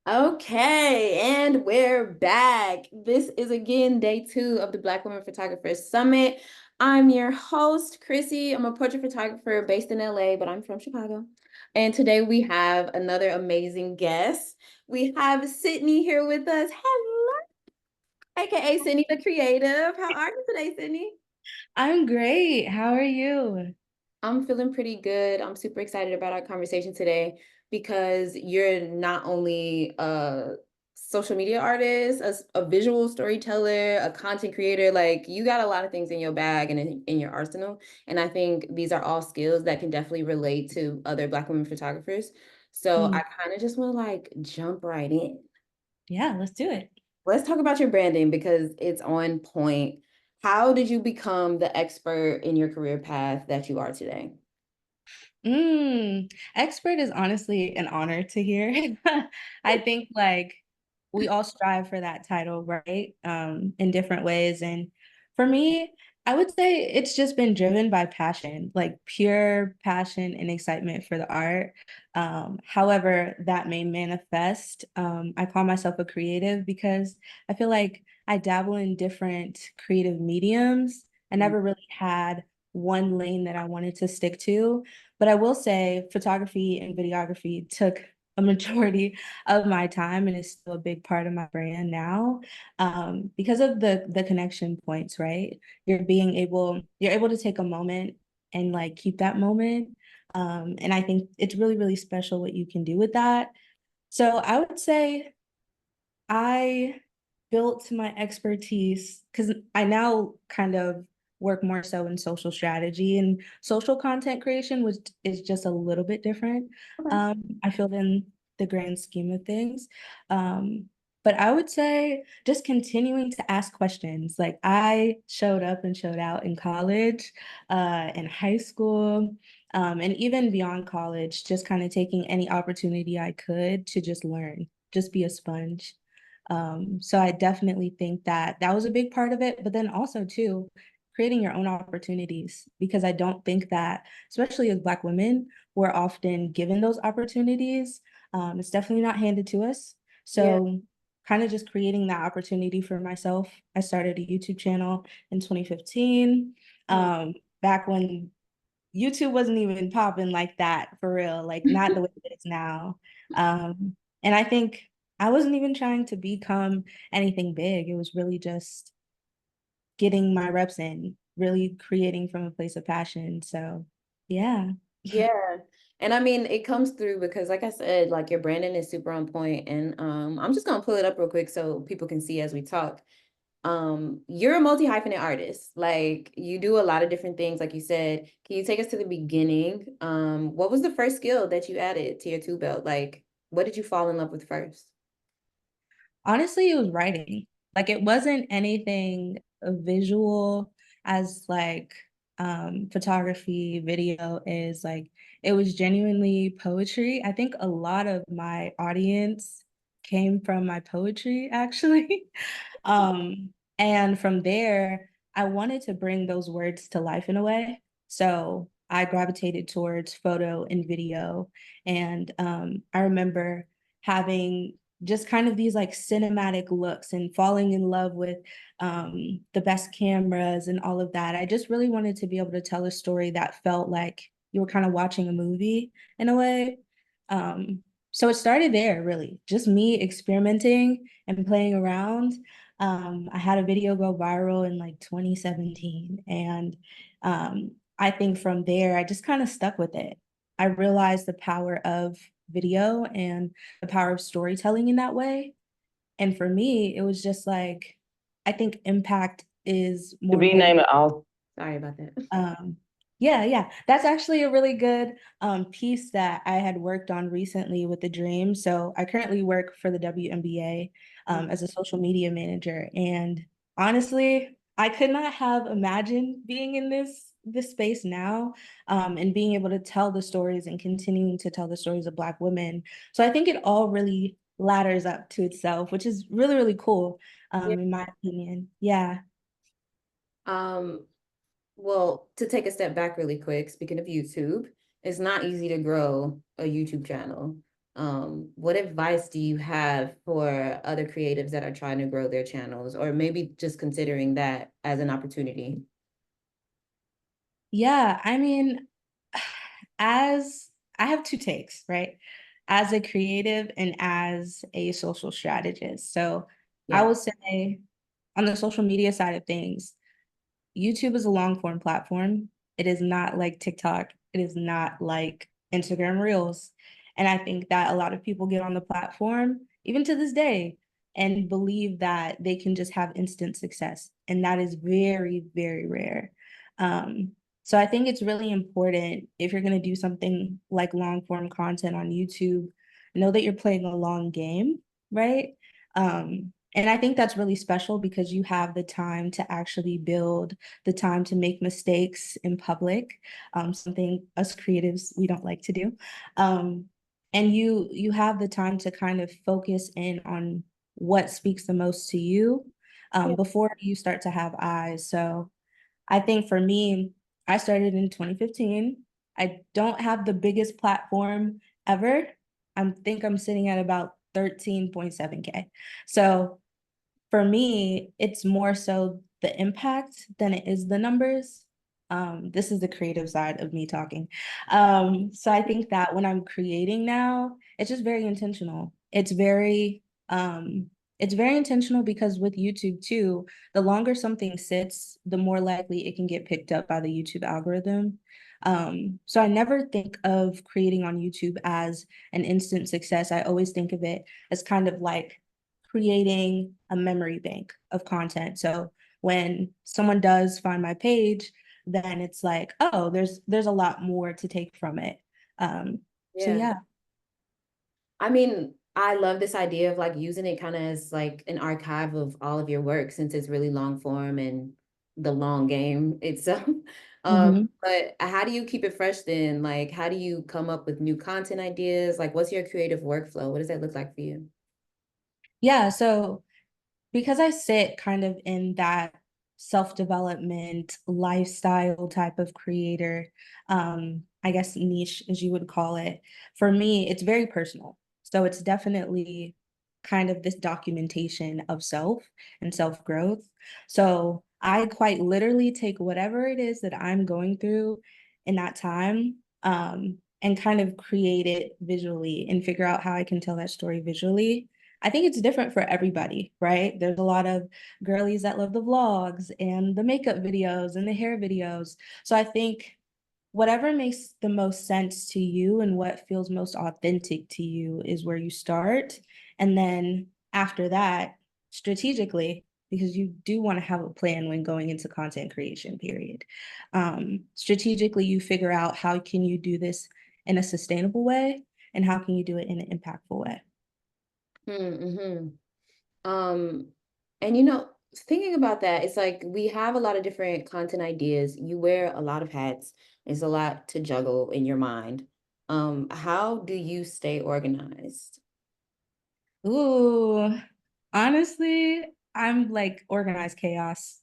Okay, and we're back. This is again day two of the Black Women Photographers Summit. I'm your host, Chrissy. I'm a portrait photographer based in LA, but I'm from Chicago. And today we have another amazing guest. We have Sydney here with us. Hello, aka Sydney the Creative. How are you today, Sydney? I'm great. How are you? I'm feeling pretty good. I'm super excited about our conversation today because you're not only a social media artist, a visual storyteller, a content creator, like you got a lot of things in your bag and in your arsenal. And I think these are all skills that can definitely relate to other Black women photographers. So Mm, I kind of just want to like jump right in. yeah, let's do it. Let's talk about your branding because it's on point. How did you become the expert in your career path that you are today? Expert is honestly an honor to hear. I think like we all strive for that title, right? In different ways. And for me, I would say it's just been driven by passion, like pure passion and excitement for the art. However, that may manifest. I call myself a creative because I feel like I dabble in different creative mediums. I never really had one lane that I wanted to stick to. But I will say photography and videography took a majority of my time and is still a big part of my brand now, because of the connection points, right? You're able to take a moment and like keep that moment. And I think it's really, really special what you can do with that. So I would say I built my expertise because I now kind of work more so in social strategy and social content creation, which is just a little bit different. Okay. I feel in the grand scheme of things. Um, but I would say just continuing to ask questions. Like I showed up and showed out in college, in high school, and even beyond college, just kind of taking any opportunity I could to just learn, just be a sponge. So I definitely think that that was a big part of it, but then also too, creating your own opportunities because I don't think that, especially as Black women, we're often given those opportunities. It's definitely not handed to us. Yeah. So kind of just creating that opportunity for myself. I started a YouTube channel in 2015, Mm. back when YouTube wasn't even popping like that for real, like not the way it is now. And I think I wasn't even trying to become anything big. It was really just getting my reps in, really creating from a place of passion. So, yeah. Yeah. And I mean, it comes through because like I said, like your branding is super on point. And I'm just gonna pull it up real quick so people can see as we talk. You're a multi-hyphenate artist. Like you do a lot of different things, like you said. Can you take us to the beginning? What was the first skill that you added to your tool belt? Like, what did you fall in love with first? Honestly, it was writing. Like it wasn't anything visual as like photography, video is like it was genuinely poetry. I think a lot of my audience came from my poetry actually. And from there, I wanted to bring those words to life in a way. So I gravitated towards photo and video. And I remember having just kind of these like cinematic looks and falling in love with the best cameras and all of that. I just really wanted to be able to tell a story that felt like you were kind of watching a movie in a way. Um, so it started there, really, just me experimenting and playing around. I had a video go viral in like 2017, and I think from there, I just kind of stuck with it. I realized the power of video and the power of storytelling in that way. And for me, it was just like, I think impact is To more be important. named all. Sorry about that. Um, yeah, yeah, that's actually a really good piece that I had worked on recently with the Dream. So I currently work for the WNBA as a social media manager, and honestly, I could not have imagined being in this space now, and being able to tell the stories and continuing to tell the stories of Black women. So I think it all really ladders up to itself, which is really, really cool, Yeah. in my opinion. Yeah. Um, well, to take a step back really quick, speaking of YouTube, it's not easy to grow a YouTube channel. What advice do you have for other creatives that are trying to grow their channels, or maybe just considering that as an opportunity? Yeah, I mean, as I have two takes, right? As a creative and as a social strategist. So I Yeah. would say on the social media side of things, YouTube is a long form platform. It is not like TikTok. It is not like Instagram Reels. And I think that a lot of people get on the platform, even to this day, and believe that they can just have instant success. And that is very, very rare. Um, so I think it's really important if you're going to do something like long form content on YouTube, know that you're playing a long game, right? And I think that's really special because you have the time to actually build, the time to make mistakes in public, something us creatives we don't like to do. Um, and you have the time to kind of focus in on what speaks the most to you Yeah. before you start to have eyes. So I think for me, I started in 2015. I don't have the biggest platform ever. I think I'm sitting at about 13.7K. So for me, it's more so the impact than it is the numbers. This is the creative side of me talking. So I think that when I'm creating now, it's just very intentional. It's very intentional because with YouTube too, the longer something sits, the more likely it can get picked up by the YouTube algorithm. So I never think of creating on YouTube as an instant success. I always think of it as kind of like creating a memory bank of content. So when someone does find my page, then it's like, oh, there's a lot more to take from it. So Yeah. yeah. I mean, I love this idea of like using it kind of as like an archive of all of your work since it's really long form and the long game itself. Mhm. But how do you keep it fresh then? Like, how do you come up with new content ideas? Like, what's your creative workflow? What does that look like for you? Yeah, so because I sit kind of in that self-development lifestyle type of creator, I guess niche as you would call it, for me, it's very personal. So it's definitely kind of this documentation of self and self-growth. So I quite literally take whatever it is that I'm going through in that time, and kind of create it visually and figure out how I can tell that story visually. I think it's different for everybody, right? There's a lot of girlies that love the vlogs and the makeup videos and the hair videos. So I think whatever makes the most sense to you and what feels most authentic to you is where you start. And then after that, strategically, because you do want to have a plan when going into content creation, period. Strategically, you figure out how can you do this in a sustainable way and how can you do it in an impactful way. Mm-hmm. Um, and thinking about that, it's like we have a lot of different content ideas. You wear a lot of hats. It's a lot to juggle in your mind. How do you stay organized? Ooh, honestly, I'm like organized chaos.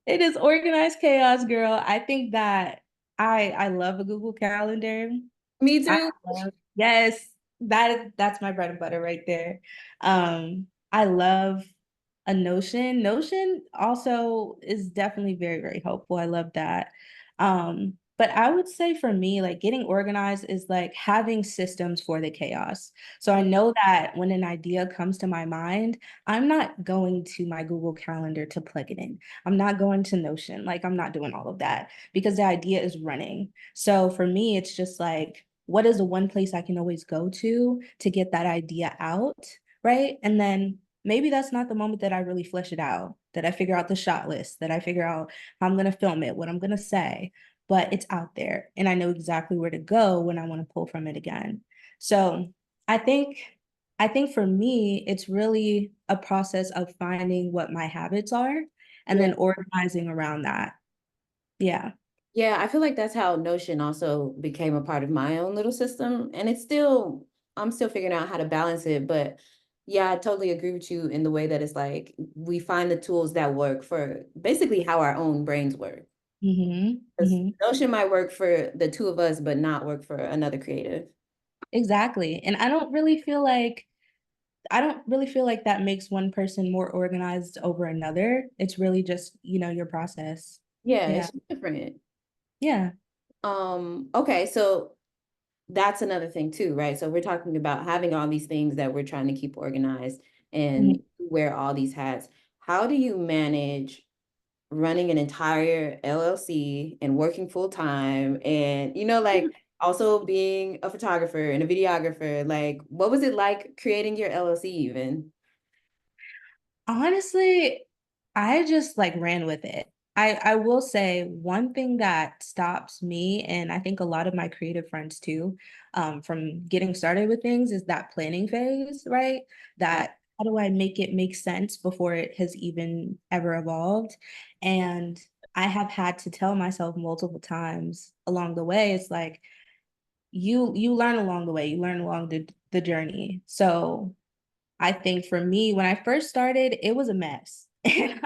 It is organized chaos, girl. I think that I love a Google Calendar. Me I too. love, yes, that's my bread and butter right there. I love a Notion. Notion also is definitely very, very helpful. I love that. But I would say for me, like getting organized is like having systems for the chaos. So I know that when an idea comes to my mind, I'm not going to my Google Calendar to plug it in. I'm not going to Notion. Like I'm not doing all of that because the idea is running. So for me, it's just like, what is the one place I can always go to get that idea out? Right. And then maybe that's not the moment that I really flesh it out, that I figure out the shot list, that I figure out how I'm going to film it, what I'm going to say, but it's out there and I know exactly where to go when I want to pull from it again. So I think I think for me, it's really a process of finding what my habits are and Yeah. then organizing around that. Yeah. Yeah, I feel like that's how Notion also became a part of my own little system. And I'm still figuring out how to balance it. But yeah, I totally agree with you in the way that it's like we find the tools that work for basically how our own brains work. Mm-hmm. 'Cause Mm-hmm. Notion might work for the two of us, but not work for another creative. Exactly. And I don't really feel like that makes one person more organized over another. It's really just, your process. Yeah, Yeah. it's different. Yeah. Okay, so that's another thing too, right? So we're talking about having all these things that we're trying to keep organized Mhm. and wear all these hats. How do you manage running an entire LLC and working full time and like also being a photographer and a videographer? Like what was it like creating your LLC even? Honestly, I just like ran with it. I will say one thing that stops me, and I think a lot of my creative friends too, from getting started with things is that planning phase, right? Right. That how do I make it make sense before it has even ever evolved? And I have had to tell myself multiple times along the way, it's like you learn along the way, you learn along the journey. So I think for me, when I first started, it was a mess. And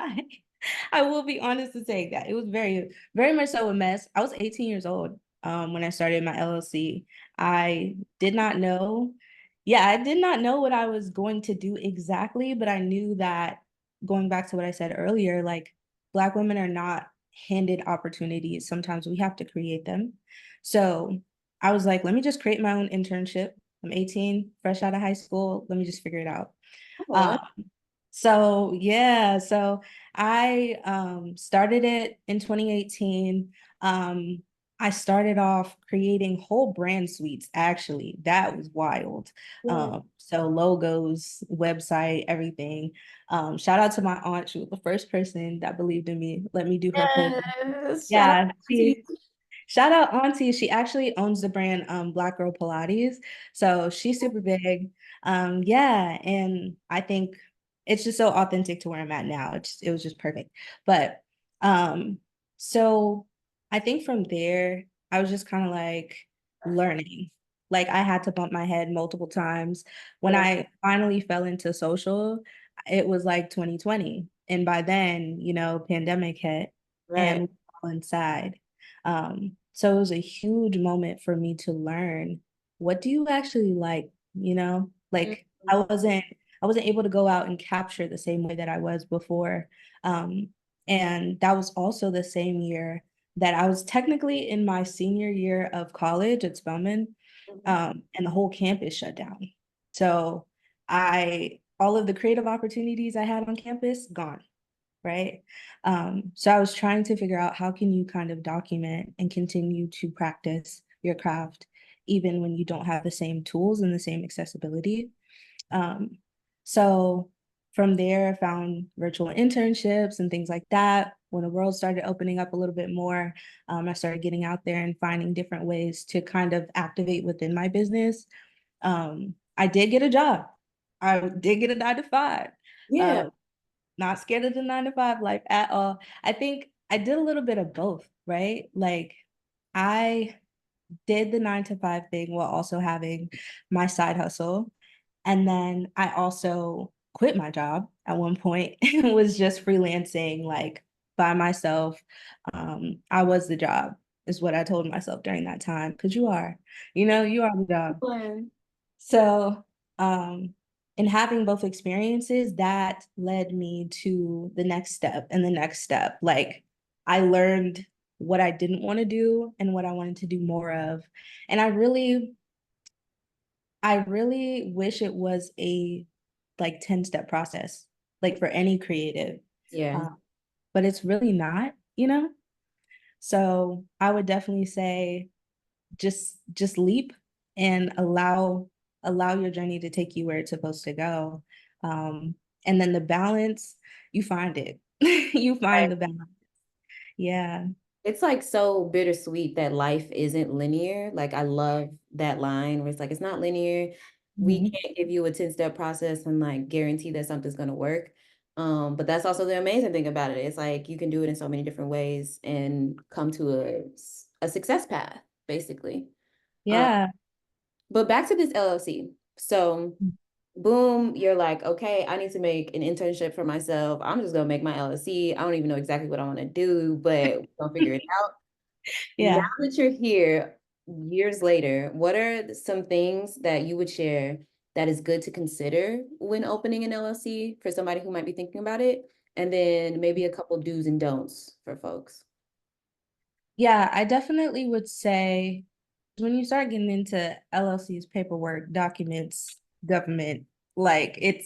I will be honest to say that it was very, very much so a mess. I was 18 years old when I started my LLC. I did not know, yeah, I did not know what I was going to do exactly, but I knew that going back to what I said earlier, like Black women are not handed opportunities. Sometimes we have to create them. So I was like, let me just create my own internship. I'm 18, fresh out of high school. Let me just figure it out. Oh, Um, so yeah, so I started it in 2018. Um, I started off creating whole brand suites, actually. That was wild. yeah. So logos, website, everything. Shout out to my aunt. She was the first person that believed in me, let me do her whole. Yes. Shout out Yeah, to you. shout out Auntie. She actually owns the brand Black Girl Pilates. So she's super big. Yeah, and I think it's just so authentic to where I'm at now. It was just perfect. But um, so I think from there, I was just kind of like learning. Like I had to bump my head multiple times. When Yeah. I finally fell into social, it was like 2020. And by then, pandemic hit and Right. we were all inside. So it was a huge moment for me to learn, what do you actually like, like Mhm. I wasn't able to go out and capture the same way that I was before. Um, and that was also the same year that I was technically in my senior year of college at Spelman, Mhm. and the whole campus shut down. So all of the creative opportunities I had on campus, gone, right? So I was trying to figure out how can you kind of document and continue to practice your craft even when you don't have the same tools and the same accessibility. Um, so from there, I found virtual internships and things like that. When the world started opening up a little bit more, I started getting out there and finding different ways to kind of activate within my business. I did get a job. I did get a 9 to 5. Yeah. Uh, Not scared of the 9 to 5 life at all. I think I did a little bit of both, right? Like I did the 9 to 5 thing while also having my side hustle. And then I also quit my job at one point and was just freelancing like by myself. I was the job, is what I told myself during that time. Because you are the job. Fun. So, in having both experiences, that led me to the next step and the next step. Like, I learned what I didn't want to do and what I wanted to do more of. And I really wish it was a like 10-step process, like for any creative. Yeah. Uh, but it's really not. So I would definitely say just leap and allow your journey to take you where it's supposed to go. And then the balance, you find it. You find Right. the balance. Yeah. It's like so bittersweet that life isn't linear. Like I love that line where it's like it's not linear. We Mhm. can't give you a 10-step process and like guarantee that something's gonna work. But that's also the amazing thing about it. It's like you can do it in so many different ways and come to a success path, basically. Um, Yeah. but back to this LLC. So boom, you're like, okay, I need to make an internship for myself. I'm just gonna make my LLC. I don't even know exactly what I want to do, but we're gonna figure it out. Now Yeah. that you're here years later, what are some things that you would share that is good to consider when opening an LLC for somebody who might be thinking about it? And then maybe a couple do's and don'ts for folks. Yeah, I definitely would say when you start getting into LLC's paperwork, documents, government, like it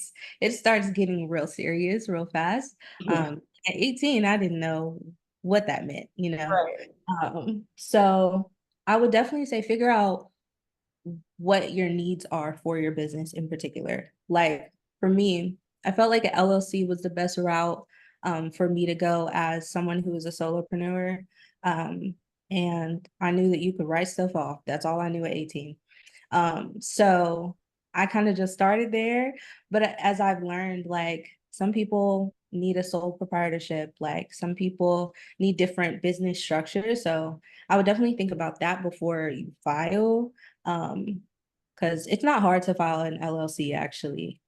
starts getting real serious real fast. Yeah. At 18, I didn't know what that meant, you know. Right. So I would definitely say figure out what your needs are for your business in particular. Like for me, I felt like an LLC was the best route for me to go as someone who is a solopreneur. Um, and I knew that you could write stuff off. That's all I knew at 18. So I kind of just started there. But as I've learned, like some people need a sole proprietorship, like some people need different business structures. So I would definitely think about that before you file. Because it's not hard to file an LLC actually.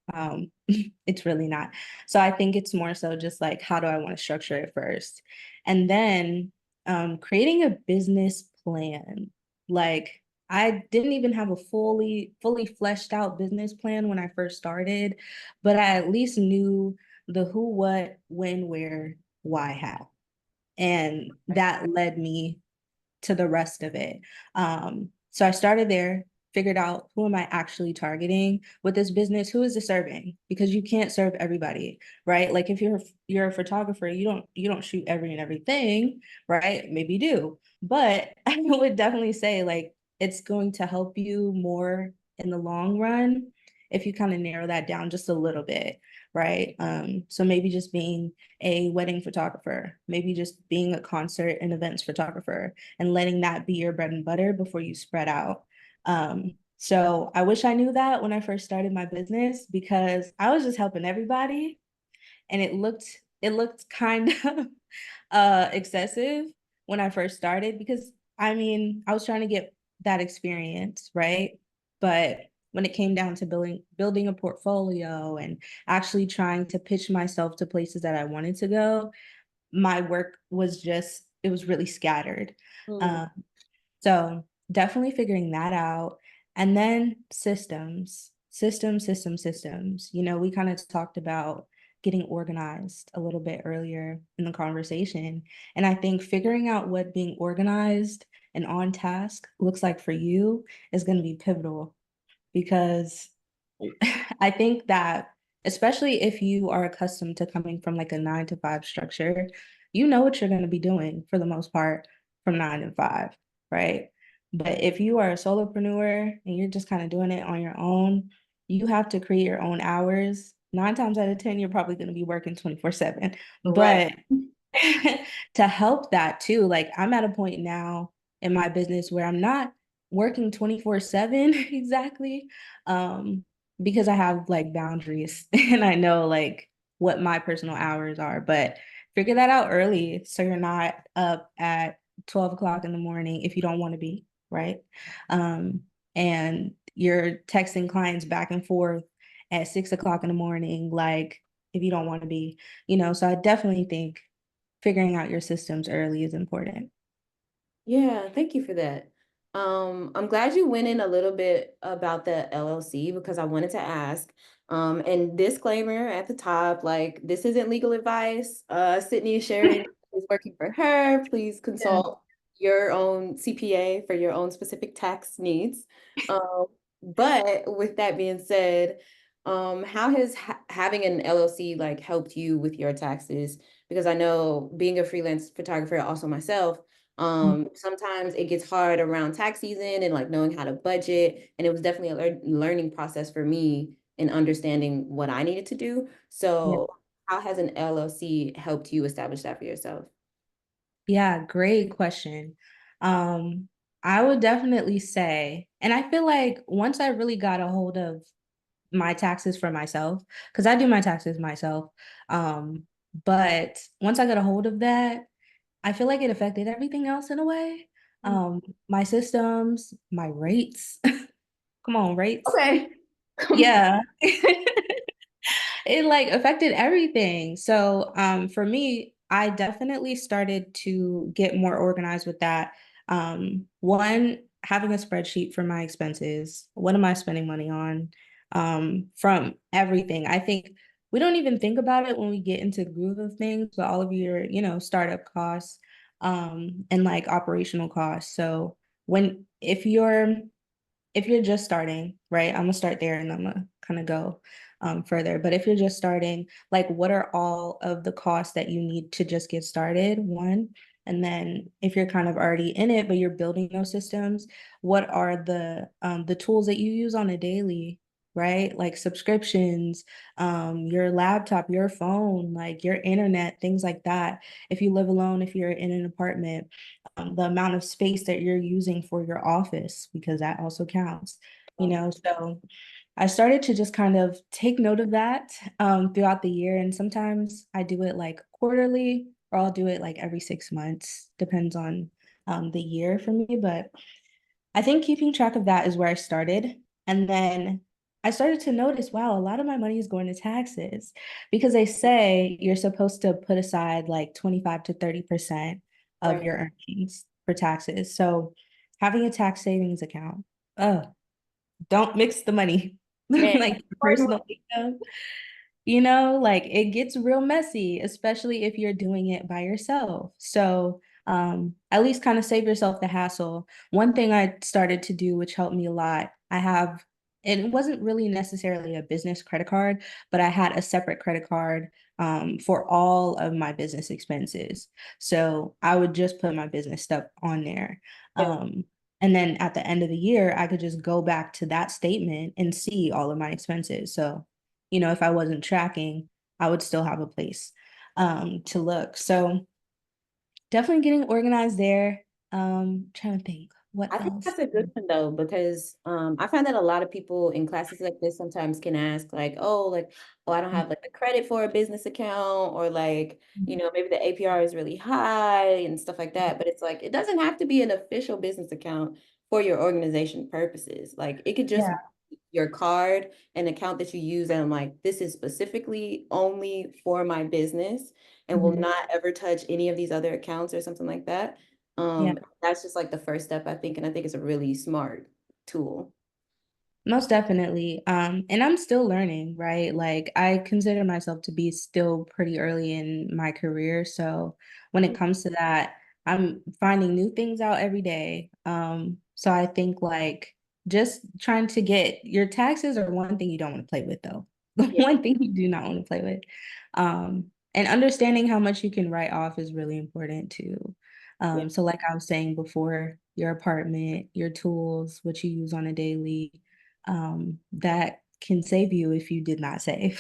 It's really not. So I think it's more so just like how do I want to structure it first? And then creating a business plan. Like I didn't even have a fully fleshed out business plan when I first started, but I at least knew the who, what, when, where, why, how. And that led me to the rest of it. So I started there, figured out who am I actually targeting with this business? Who is it serving? Because you can't serve everybody, right? Like if you're a photographer, you don't shoot every and everything, right? Maybe you do. But I would definitely say like it's going to help you more in the long run if you kind of narrow that down just a little bit, right? So maybe just being a wedding photographer, maybe just being a concert and events photographer, and letting that be your bread and butter before you spread out. So I wish I knew that when I first started my business because I was just helping everybody and it looked kind of excessive when I first started because I mean, I was trying to get that experience, right? But when it came down to building a portfolio and actually trying to pitch myself to places that I wanted to go, my work was just it was really scattered. Mm. Um, so definitely figuring that out. And then systems. You know, we kind of talked about getting organized a little bit earlier in the conversation. And I think figuring out what being organized and on task looks like for you is going to be pivotal because I think that especially if you are accustomed to coming from like a 9 to 5 structure, you know what you're going to be doing for the most part from 9 to 5, right? But if you are a solopreneur and you're just kind of doing it on your own, you have to create your own hours. 9 times out of 10, you're probably going to be working 24/7. Right. But to help that too, like I'm at a point now in my business where I'm not working 24/7 exactly. Because I have like boundaries and I know like what my personal hours are, but figure that out early so you're not up at 12 o'clock in the morning if you don't want to be, right? Um, and you're texting clients back and forth at 6 o'clock in the morning, like if you don't want to be, so I definitely think figuring out your systems early is important. Yeah, thank you for that. I'm glad you went in a little bit about the LLC because I wanted to ask. And disclaimer at the top, like this isn't legal advice. Sydney is sharing is working for her. Please Yeah. consult your own CPA for your own specific tax needs. Um, but with that being said, how has having an LLC like helped you with your taxes? Because I know being a freelance photographer, also myself, sometimes it gets hard around tax season and like knowing how to budget. And it was definitely a learning process for me in understanding what I needed to do. Yeah. So, how has an LLC helped you establish that for yourself? Yeah, great question. Um, I would definitely say, and I feel like once I really got a hold of my taxes for myself, because I do my taxes myself. Um, but once I got a hold of that, I feel like it affected everything else in a way. My systems, my rates. Come on, rates. Okay. Yeah. It like affected everything. So for me, I definitely started to get more organized with that. One, having a spreadsheet for my expenses. What am I spending money on? From everything. I think we don't even think about it when we get into the groove of things, but all of your, startup costs, and like operational costs. So when if you're just starting, right? I'm gonna start there and I'm gonna kind of go further. But if you're just starting, like what are all of the costs that you need to just get started? One. And then if you're kind of already in it, but you're building those systems, what are the tools that you use on a daily, right? Like subscriptions, your laptop, your phone, like your internet, things like that. If you live alone, if you're in an apartment, the amount of space that you're using for your office, because that also counts, So I started to just kind of take note of that throughout the year. And sometimes I do it like quarterly, or I'll do it like every 6 months, depends on the year for me. But I think keeping track of that is where I started. And then I started to notice, wow, a lot of my money is going to taxes, because they say you're supposed to put aside like 25 to 30% of Right. your earnings for taxes. So having a tax savings account, oh, don't mix the money, Man, like personal income, like it gets real messy, especially if you're doing it by yourself. So at least kind of save yourself the hassle. One thing I started to do, which helped me a lot, it wasn't really necessarily a business credit card, but I had a separate credit card for all of my business expenses. So I would just put my business stuff on there. yeah. And then at the end of the year, I could just go back to that statement and see all of my expenses. So if I wasn't tracking, I would still have a place to look. So definitely getting organized there. Trying to think what I think else. that's a good one though, because I find that a lot of people in classes like this sometimes can ask like, oh, I don't have like the credit for a business account, or like, maybe the APR is really high and stuff like that. But it's like it doesn't have to be an official business account for your organization purposes. Like it could just Yeah. be your card, an account that you use, and I'm like, this is specifically only for my business and will Mhm. not ever touch any of these other accounts or something like that. Yeah. That's just like the first step, I think, and I think it's a really smart tool. Most definitely. And I'm still learning, right? Like I consider myself to be still pretty early in my career. So when it comes to that, I'm finding new things out every day. So I think like just trying to get your taxes are one thing you don't want to play with though. The Yeah, one thing you do not want to play with. And understanding how much you can write off is really important too. yeah, So like I was saying before, your apartment, your tools, what you use on a daily, that can save you if you did not save.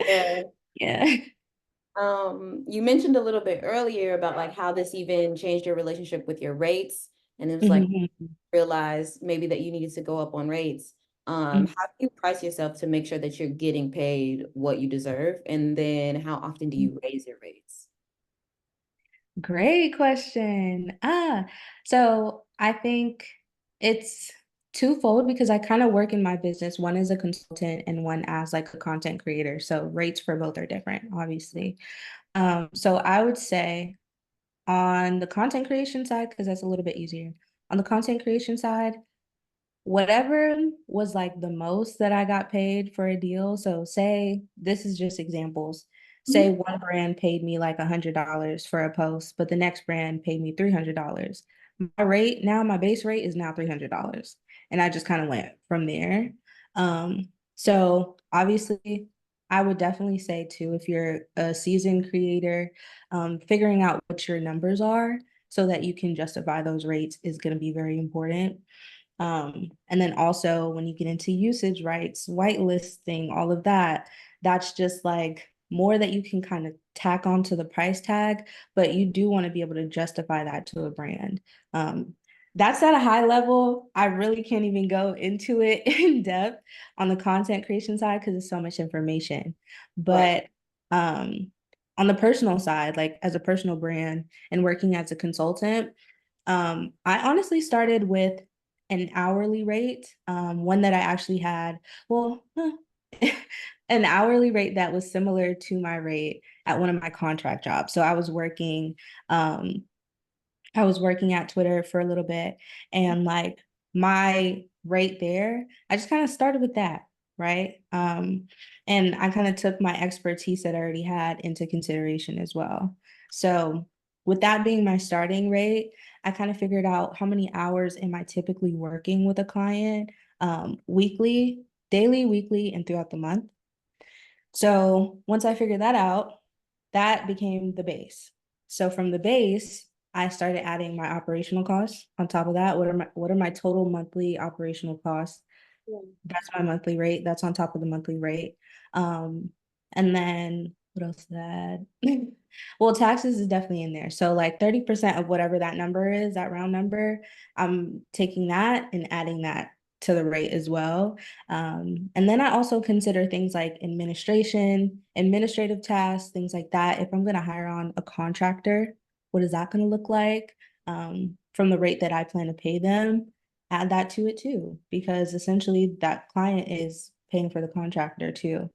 yeah. Yeah. You mentioned a little bit earlier about like how this even changed your relationship with your rates, and it was like Mhm. realize maybe that you needed to go up on rates. Mhm. How do you price yourself to make sure that you're getting paid what you deserve? And then how often do you raise your rates? Great question. So I think it's twofold because I kind of work in my business, one as a consultant and one as like a content creator. So rates for both are different, obviously. So I would say on the content creation side, because that's a little bit easier. On the content creation side, whatever was like the most that I got paid for a deal. So say this is just examples. Say Mhm. one brand paid me like $100 for a post, but the next brand paid me $300. My base rate is now $300. And I just kind of went from there. So obviously I would definitely say too, if you're a seasoned creator, figuring out what your numbers are so that you can justify those rates is going to be very important. And then also when you get into usage rights, whitelisting, all of that, that's just like more that you can kind of tack onto the price tag, but you do want to be able to justify that to a brand. Um, that's at a high level. I really can't even go into it in depth on the content creation side because it's so much information. Right. But on the personal side, like as a personal brand and working as a consultant, I honestly started with an hourly rate, one that I actually had, well, an hourly rate that was similar to my rate at one of my contract jobs. So um, I was working at Twitter for a little bit, and like my rate there, I just kind of started with that, right? And I kind of took my expertise that I already had into consideration as well. So with that being my starting rate, I kind of figured out how many hours am I typically working with a client, weekly, daily, weekly, and throughout the month. So once I figured that out, that became the base. So from the base, I started adding my operational costs on top of that. What are my total monthly operational costs? Yeah. That's my monthly rate. That's on top of the monthly rate. Um, and then what else did I add? Well, taxes is definitely in there. So like 30% of whatever that number is, that round number, I'm taking that and adding that to the rate as well. And then I also consider things like administration, administrative tasks, things like that. If I'm going to hire on a contractor, what is that going to look like? From the rate that I plan to pay them, add that to it too, because essentially that client is paying for the contractor too.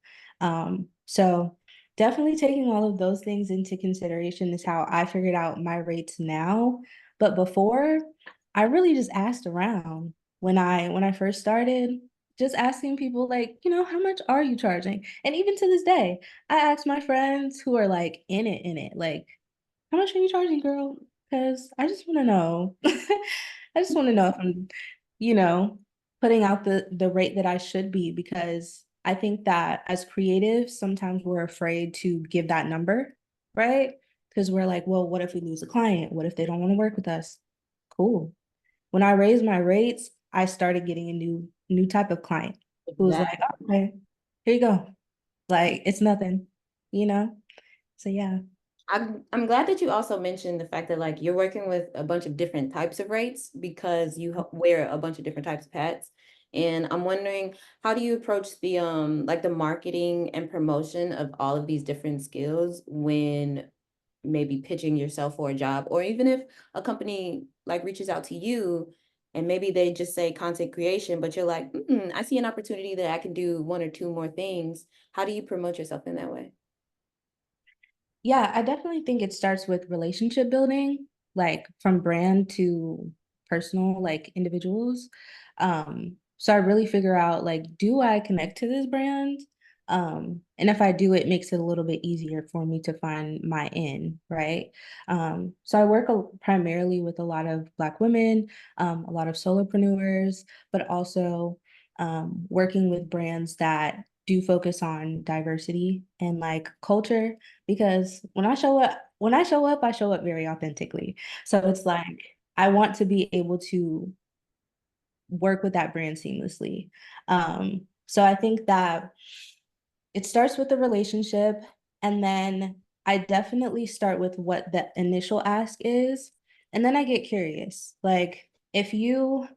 So definitely taking all of those things into consideration is how I figured out my rates now. But before, I really just asked around when I first started, just asking people like, how much are you charging? And even to this day, I ask my friends who are like in it, like, how much are you charging, girl? Because I just want to know. I just want to know if I'm, you know, putting out the rate that I should be, because I think that as creatives, sometimes we're afraid to give that number, right? Because we're like, well, what if we lose a client? What if they don't want to work with us? Cool. When I raised my rates, I started getting a new type of client who was like, Exactly. okay, here you go. Like it's nothing, you know? So yeah. I'm glad that you also mentioned the fact that like you're working with a bunch of different types of rates because you wear a bunch of different types of hats. And I'm wondering, how do you approach the like the marketing and promotion of all of these different skills when maybe pitching yourself for a job, or even if a company like reaches out to you and maybe they just say content creation, but you're like, I see an opportunity that I can do one or two more things. How do you promote yourself in that way? Yeah, I definitely think it starts with relationship building, like from brand to personal, like individuals. So I really figure out like, do I connect to this brand? And if I do, it makes it a little bit easier for me to find my in, right? So I work primarily with a lot of Black women, a lot of solopreneurs, but also working with brands that do focus on diversity and like culture, because when I show up, I show up very authentically. So it's like I want to be able to work with that brand seamlessly. So I think that it starts with the relationship, and then I definitely start with what the initial ask is, and then I get curious. Like if you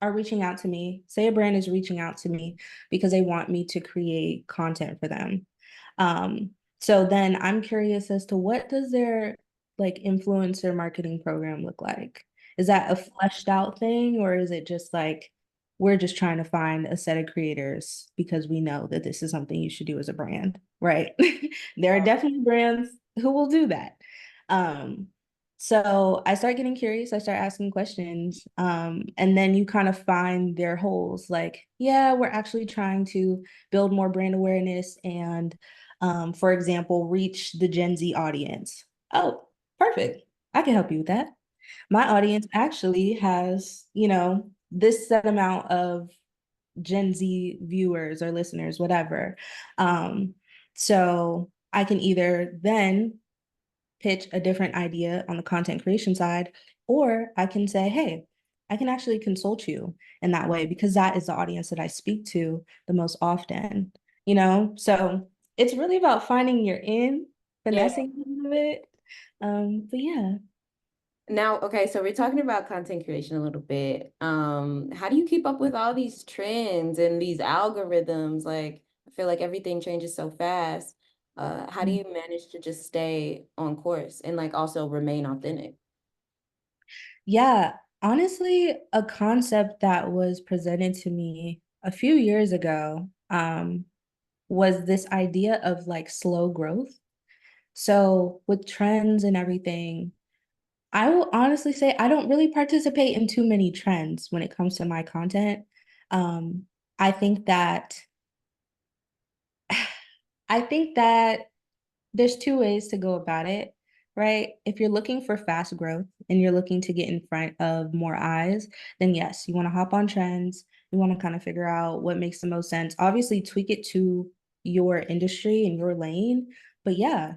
are reaching out to me, say a brand is reaching out to me because they want me to create content for them. So then I'm curious as to what does their like influencer marketing program look like? Is that a fleshed out thing, or is it just like we're just trying to find a set of creators because we know that this is something you should do as a brand, right? There are definitely brands who will do that. Um, so I start getting curious, I start asking questions, and then you kind of find their holes. Like, yeah, we're actually trying to build more brand awareness and, for example, reach the Gen Z audience. Oh, perfect. I can help you with that. My audience actually has, this set amount of Gen Z viewers or listeners, whatever. So I can either then pitch a different idea on the content creation side, or I can say, hey, I can actually consult you in that way because that is the audience that I speak to the most often, So it's really about finding your in, Yeah. finessing a little bit. But yeah. Now, okay, so we're talking about content creation a little bit. How do you keep up with all these trends and these algorithms? Like, I feel like everything changes so fast. How do you manage to just stay on course and like also remain authentic? Yeah. Honestly, a concept that was presented to me a few years ago, was this idea of like slow growth. So with trends and everything, I will honestly say I don't really participate in too many trends when it comes to my content. Um, I think that I think that there's two ways to go about it, right? If you're looking for fast growth and you're looking to get in front of more eyes, then yes, you want to hop on trends. You want to kind of figure out what makes the most sense. Obviously, tweak it to your industry and your lane. But yeah,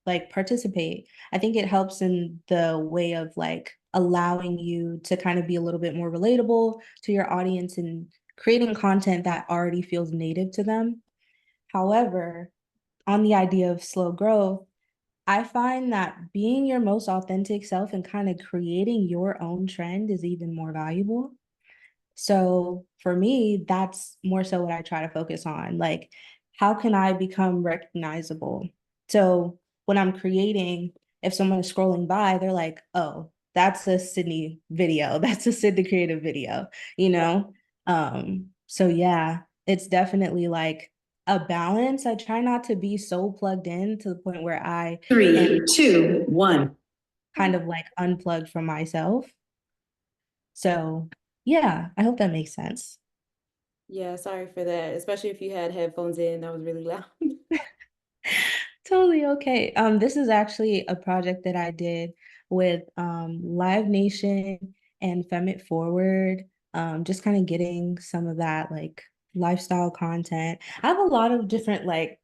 like participate. I think it helps in the way of like allowing you to kind of be a little bit more relatable to your audience and creating content that already feels native to them. However, on the idea of slow growth, I find that being your most authentic self and kind of creating your own trend is even more valuable. So for me, that's more so what I try to focus on. Like, how can I become recognizable? So when I'm creating, if someone is scrolling by, they're like, oh, that's a Sydney video. That's a Sid the Creative video, you know? So yeah, it's definitely like a balance. I try not to be so plugged in to the point where I am 3, 2, 1. kind of like unplugged from myself. So yeah, I hope that makes sense. Yeah, sorry for that, especially if you had headphones in, that was really loud. Totally okay. This is actually a project that I did with Live Nation and Femme Forward. Just kind of getting some of that like lifestyle content. I have a lot of different like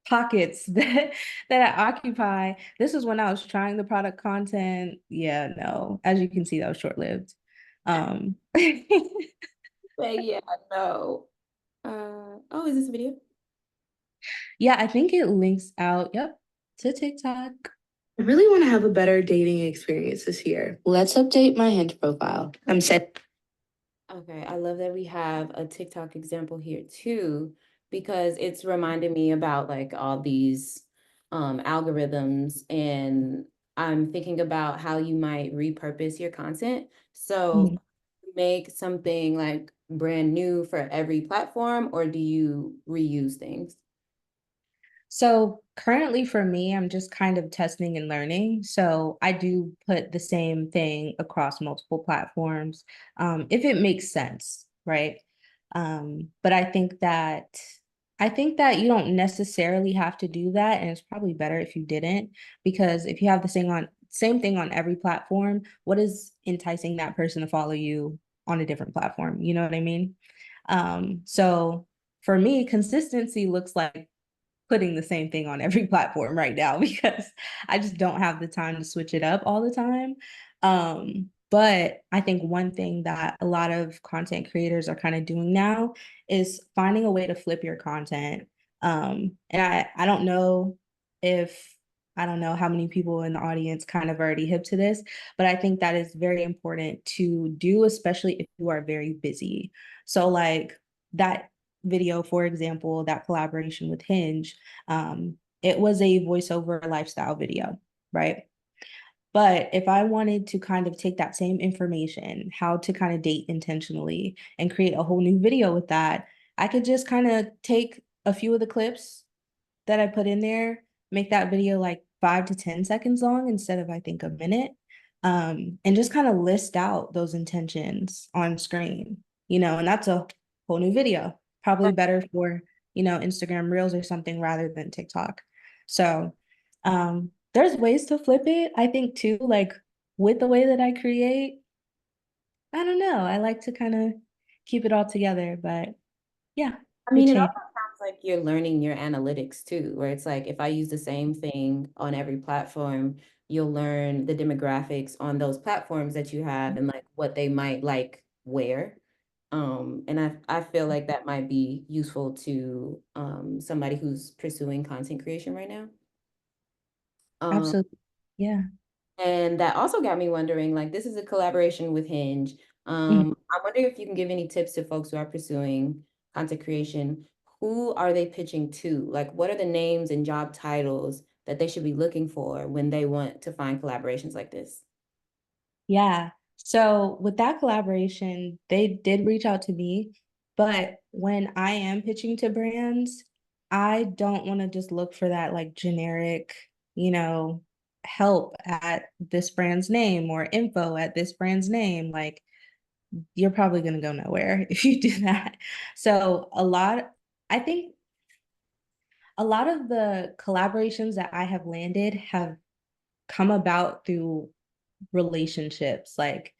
pockets that I occupy. This was when I was trying the product content. Yeah, no, as you can see, that was short-lived. Um, But yeah, no. Oh, is this a video? yeah, I think it links out, yep, to TikTok. I really want to have a better dating experience this year. Let's update my Hinge profile. I'm set. Okay, I love that we have a TikTok example here too, because it's reminding me about like all these algorithms, and I'm thinking about how you might repurpose your content. So Mhm. make something like brand new for every platform, or do you reuse things? So currently for me, I'm just kind of testing and learning. So I do put the same thing across multiple platforms, if it makes sense, right? But I think that you don't necessarily have to do that, and it's probably better if you didn't, because if you have the same thing on every platform, what is enticing that person to follow you on a different platform? You know what I mean? So for me, consistency looks like putting the same thing on every platform right now because I just don't have the time to switch it up all the time. But I think one thing that a lot of content creators are kind of doing now is finding a way to flip your content. And I don't know if I don't know how many people in the audience kind of already hip to this, but I think that is very important to do, especially if you are very busy. So like that video, for example, that collaboration with Hinge, it was a voiceover lifestyle video, right? But if I wanted to kind of take that same information, how to kind of date intentionally and create a whole new video with that, I could just kind of take a few of the clips that I put in there, make that video like 5 to 10 seconds long instead of I think a minute, and just kind of list out those intentions on screen, and that's a whole new video. Probably better for, Instagram Reels or something rather than TikTok. So there's ways to flip it. I think too, like with the way that I create, I don't know. I like to kind of keep it all together, but yeah, I it mean, it also changed. sounds like you're learning your analytics too, where it's like if I use the same thing on every platform, you'll learn the demographics on those platforms that you have and like what they might like where. And I feel like that might be useful to somebody who's pursuing content creation right now. Um, Absolutely. Yeah. and that also got me wondering, like, this is a collaboration with Hinge. Mhm. I'm wondering if you can give any tips to folks who are pursuing content creation. Who are they pitching to? Like, what are the names and job titles that they should be looking for when they want to find collaborations like this? Yeah. So with that collaboration, they did reach out to me, but when I am pitching to brands, I don't want to just look for that like generic, you know, help at this brand's name or info at this brand's name. Like you're probably going to go nowhere if you do that. So I think a lot of the collaborations that I have landed have come about through relationships, like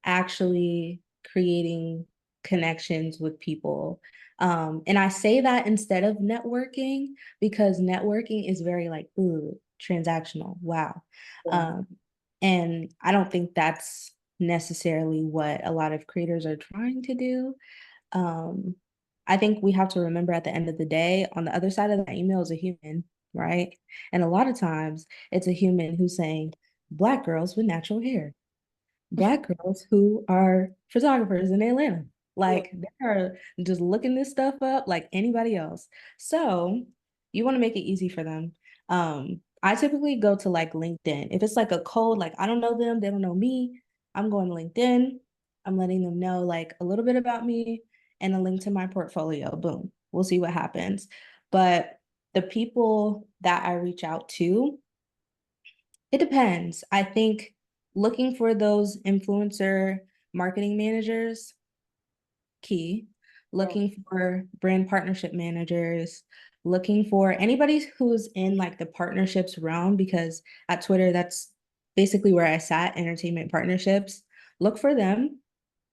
actually creating connections with people. And I say that instead of networking because networking is very like, ooh, transactional. Wow. Yeah. Um, and I don't think that's necessarily what a lot of creators are trying to do. Um, I think we have to remember at the end of the day, on the other side of that email is a human, right? And a lot of times it's a human who's saying, Black girls with natural hair, Black girls who are photographers in Atlanta. Yeah. Like they are just looking this stuff up like anybody else. So you want to make it easy for them. I typically go to like LinkedIn. If it's like a cold, like I don't know them, they don't know me, I'm going to LinkedIn. I'm letting them know like a little bit about me and a link to my portfolio. Boom. We'll see what happens. But the people that I reach out to, it depends. I think looking for those influencer marketing managers, key. Yeah. Looking for brand partnership managers, looking for anybody who's in like the partnerships realm, because at Twitter, that's basically where I sat, entertainment partnerships. Look for them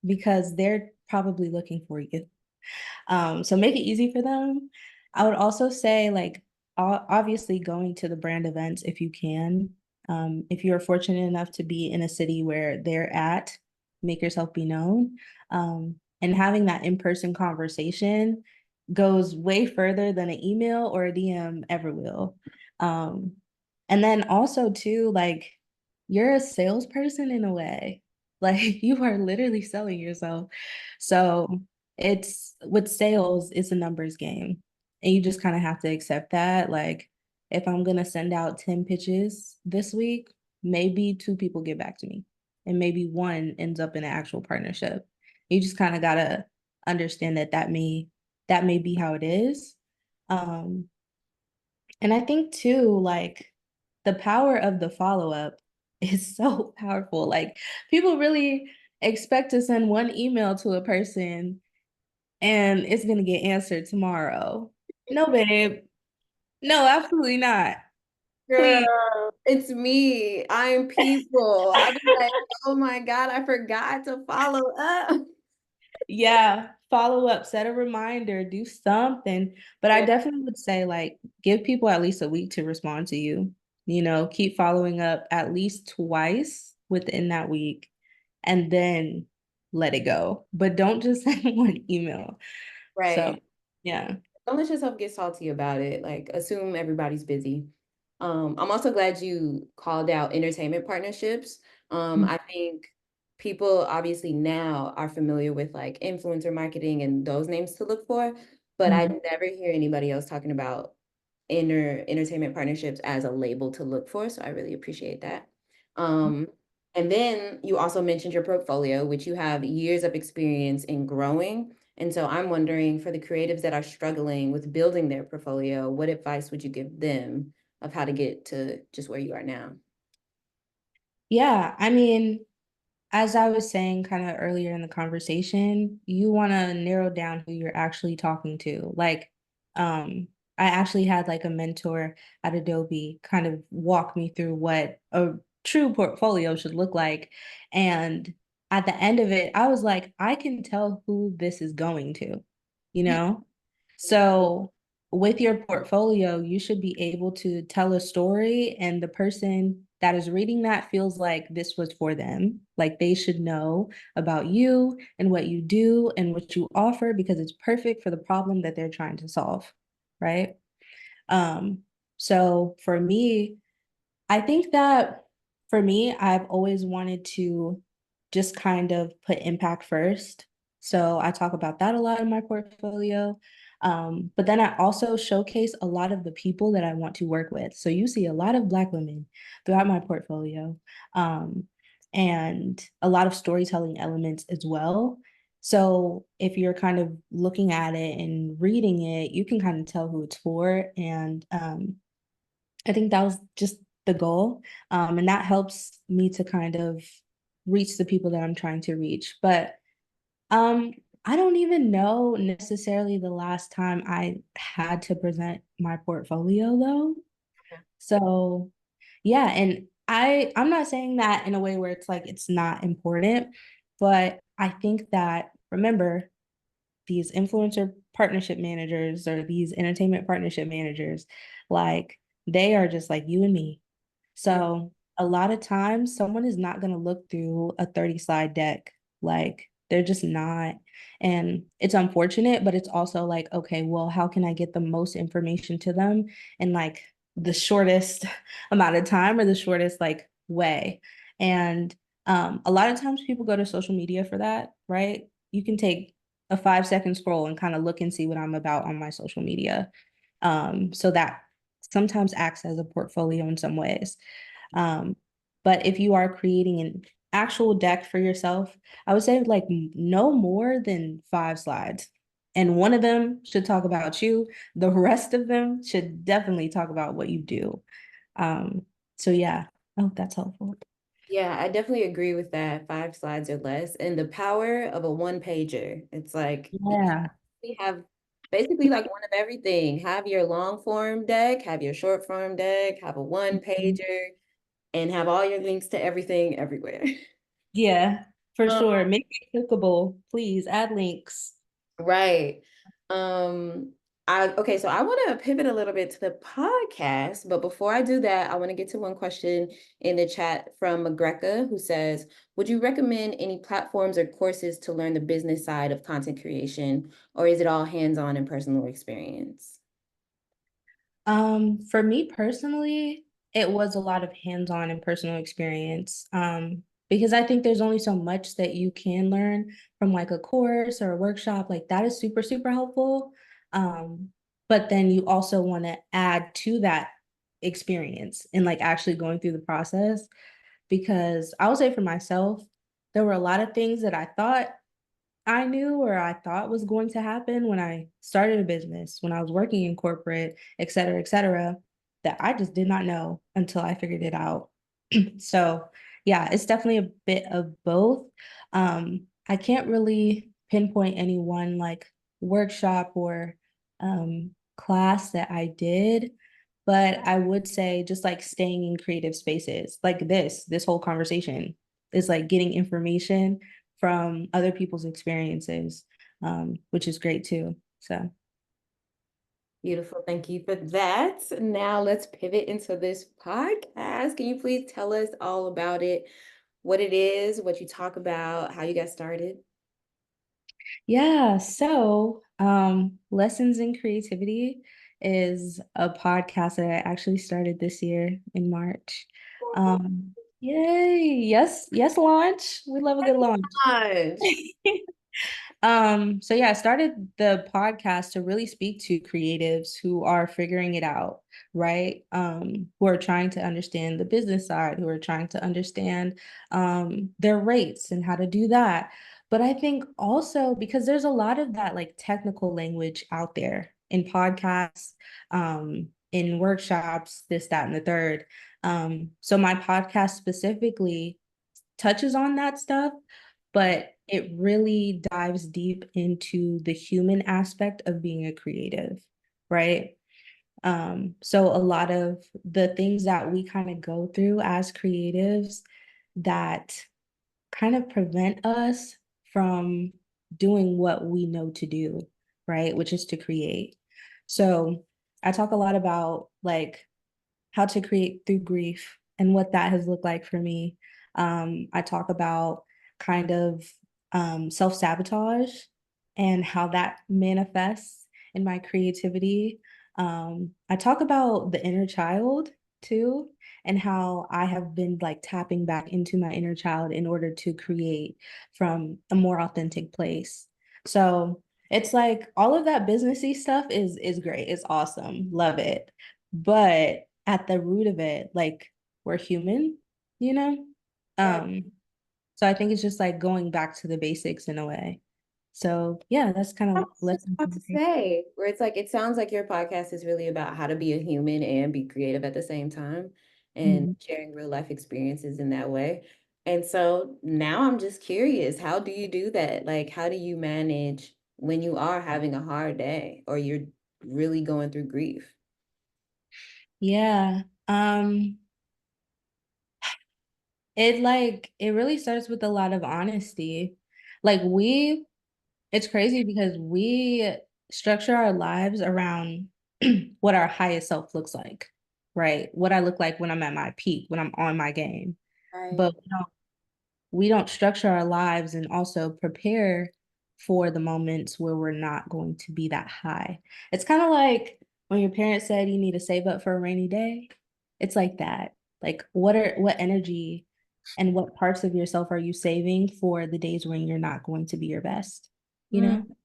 because they're probably looking for you. So make it easy for them. I would also say like obviously going to the brand events if you can. If you're fortunate enough to be in a city where they're at, make yourself be known. And having that in-person conversation goes way further than an email or a DM ever will. Um, and then also too, like you're a salesperson in a way. Like you are literally selling yourself. So it's with sales, it's a numbers game. And you just kind of have to accept that. Like, if I'm gonna send out 10 pitches this week, maybe two people get back to me. And maybe one ends up in an actual partnership. You just kind of gotta understand that that may be how it is. Um, and I think too, like the power of the follow-up is so powerful. Like people really expect to send one email to a person and it's gonna get answered tomorrow. No, babe. No, absolutely not. Please. Girl, it's me. I'm people. I'll be like, oh my God, I forgot to follow up. Yeah, follow up, set a reminder, do something. But I Yeah. definitely would say like give people at least a week to respond to you. You know, keep following up at least twice within that week and then let it go. But don't just send one email. So, Right. yeah. Don't let yourself get salty about it. Like, assume everybody's busy. I'm also glad you called out entertainment partnerships. I think people obviously now are familiar with like influencer marketing and those names to look for, but I Mhm. never hear anybody else talking about entertainment partnerships as a label to look for. So I really appreciate that. Um, and then you also mentioned your portfolio, which you have years of experience in growing. And so I'm wondering for the creatives that are struggling with building their portfolio, what advice would you give them of how to get to just where you are now? Yeah, I mean, as I was saying kind of earlier in the conversation, you want to narrow down who you're actually talking to. Like, I actually had like a mentor at Adobe kind of walk me through what a true portfolio should look like. And at the end of it, I was like, I can tell who this is going to, you know? So with your portfolio, you should be able to tell a story, and the person that is reading that feels like this was for them. Like they should know about you and what you do and what you offer because it's perfect for the problem that they're trying to solve, right? Um, so for me, I think that for me, I've always wanted to just kind of put impact first. So I talk about that a lot in my portfolio. But then I also showcase a lot of the people that I want to work with. So you see a lot of Black women throughout my portfolio. Um, and a lot of storytelling elements as well. So if you're kind of looking at it and reading it, you can kind of tell who it's for. And I think that was just the goal. And that helps me to kind of reach the people that I'm trying to reach. But um, I don't even know necessarily the last time I had to present my portfolio though. So yeah, and I'm not saying that in a way where it's like it's not important, but I think that remember these influencer partnership managers or these entertainment partnership managers, like they are just like you and me. So a lot of times someone is not going to look through a 30 slide deck. Like they're just not. And it's unfortunate, but it's also like, okay, well, how can I get the most information to them in like the shortest amount of time or the shortest like way? And a lot of times people go to social media for that, right? You can take a 5 second scroll and kind of look and see what I'm about on my social media. So that sometimes acts as a portfolio in some ways. Um, but if you are creating an actual deck for yourself, I would say like no more than 5 slides. And one of them should talk about you. The rest of them should definitely talk about what you do. So yeah, I hope that's helpful. Yeah, I definitely agree with that. 5 slides or less. And the power of a one pager. It's like Yeah. we have basically like one of everything. Have your long form deck, have your short form deck, have a one pager, and have all your links to everything everywhere. Yeah, for Um, sure. Make it clickable. Please add links. Right. Um, okay, so I want to pivot a little bit to the podcast, but before I do that, I want to get to one question in the chat from McGreca who says, would you recommend any platforms or courses to learn the business side of content creation, or is it all hands-on and personal experience? For me personally, it was a lot of hands-on and personal experience. Because I think there's only so much that you can learn from like a course or a workshop. Like that is super, super helpful. Um, but then you also want to add to that experience and like actually going through the process. Because I would say for myself, there were a lot of things that I thought I knew or I thought was going to happen when I started a business, when I was working in corporate, et cetera, that I just did not know until I figured it out. So, yeah, it's definitely a bit of both. I can't really pinpoint any one like workshop or class that I did, but I would say just like staying in creative spaces like this whole conversation is like getting information from other people's experiences, which is great too. So, Beautiful. Thank you for that. Now let's pivot into this podcast. Can you please tell us all about it, what it is, what you talk about, how you got started? yeah. So, Lessons in Creativity is a podcast that I actually started this year in March. Yay. Yes. Yes, launch. We love a good launch. Gosh. So yeah, I started the podcast to really speak to creatives who are figuring it out, right? Who are trying to understand the business side, who are trying to understand their rates and how to do that. But I think also because there's a lot of that like technical language out there in podcasts, in workshops, this, that, and the third. So my podcast specifically touches on that stuff, but it really dives deep into the human aspect of being a creative, right? So a lot of the things that we kind of go through as creatives that kind of prevent us from doing what we know to do, right? Which is to create. So I talk a lot about like how to create through grief and what that has looked like for me. I talk about kind of self-sabotage and how that manifests in my creativity. I talk about the inner child too, and how I have been like tapping back into my inner child in order to create from a more authentic place. So it's like all of that businessy stuff is great. It's awesome. Love it. But at the root of it, like we're human, you know? Right. Um, So I think it's just like going back to the basics in a way. So yeah, that's kind I of was just lessons about to learned. say, where it's like, it sounds like your podcast is really about how to be a human and be creative at the same time and Mhm. sharing real life experiences in that way. And so now I'm just curious, how do you do that? Like, how do you manage when you are having a hard day or you're really going through grief? Yeah. It really starts with a lot of honesty. Like it's crazy because we structure our lives around what our highest self looks like, right? What I look like when I'm at my peak, when I'm on my game. Right. But we don't structure our lives and also prepare for the moments where we're not going to be that high. It's kind of like when your parents said you need to save up for a rainy day. It's like that. Like what energy and what parts of yourself are you saving for the days when you're not going to be your best? You Mm, know?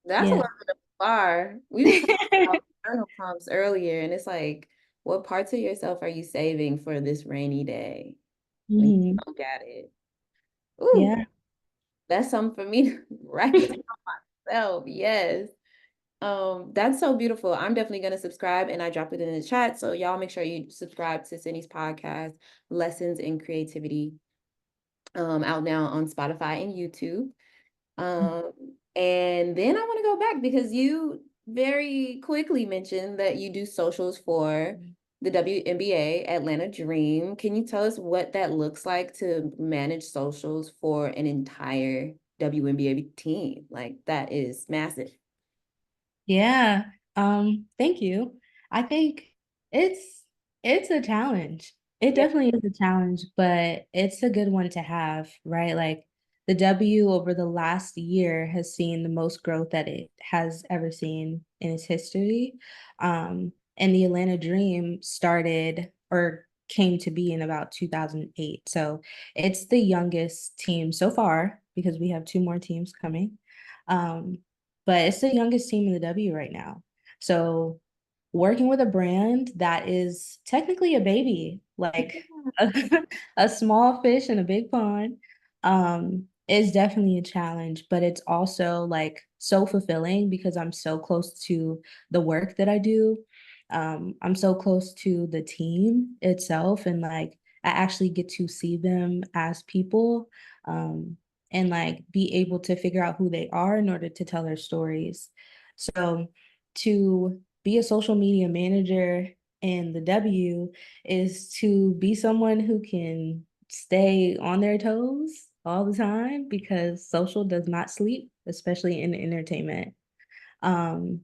that's a Yeah. little bit of a bar. We was talking about journal prompts earlier, and it's like, what parts of yourself are you saving for this rainy day when you Hmm. don't got it? Ooh, Yeah. that's something for me to write to myself. Yes. That's so beautiful. I'm definitely gonna subscribe and I dropped it in the chat. So y'all make sure you subscribe to Sydney's podcast, Lessons in Creativity, out now on Spotify and YouTube. Um, and then I want to go back because you very quickly mentioned that you do socials for the WNBA Atlanta Dream. Can you tell us what that looks like to manage socials for an entire WNBA team? Like that is massive. Yeah. Thank you. I think it's it's a challenge. It Yeah. definitely is a challenge, but it's a good one to have, right? Like the W over the last year has seen the most growth that it has ever seen in its history. And the Atlanta Dream started or came to be in about 2008. So it's the youngest team so far because we have two more teams coming. Um, but it's the youngest team in the W right now. So working with a brand that is technically a baby, like a, a small fish in a big pond, is definitely a challenge, but it's also like so fulfilling because I'm so close to the work that I do. I'm so close to the team itself, and like I actually get to see them as people. And like be able to figure out who they are in order to tell their stories. So to be a social media manager in the W is to be someone who can stay on their toes all the time because social does not sleep, especially in entertainment. Um,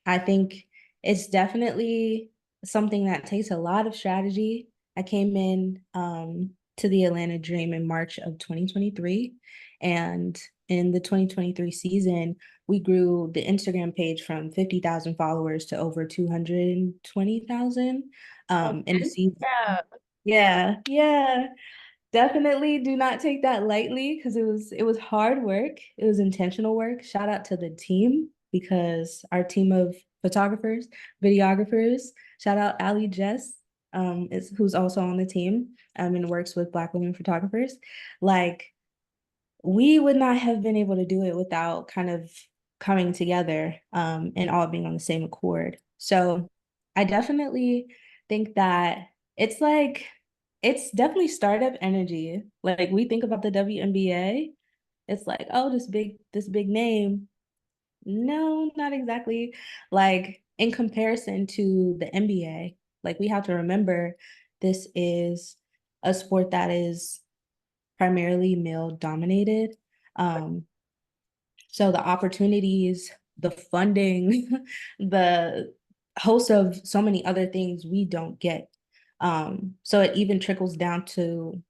I think it's definitely something that takes a lot of strategy. I came in to the Atlanta Dream in March of 2023. And in the 2023 season, we grew the Instagram page from 50,000 followers to over 220,000 in the Okay. season. Yeah. Yeah, yeah. Definitely do not take that lightly because it was hard work. It was intentional work. Shout out to the team because our team of photographers, videographers, shout out Ali Jess, is who's also on the team and works with Black women photographers. Like we would not have been able to do it without kind of coming together and all being on the same accord. So I definitely think that it's like it's definitely startup energy. Like we think about the WNBA, it's like, oh, this big name. No, not exactly. Like in comparison to the NBA, like we have to remember this is a sport that is primarily male dominated. Um, so the opportunities, the funding, the host of so many other things we don't get. So it even trickles down to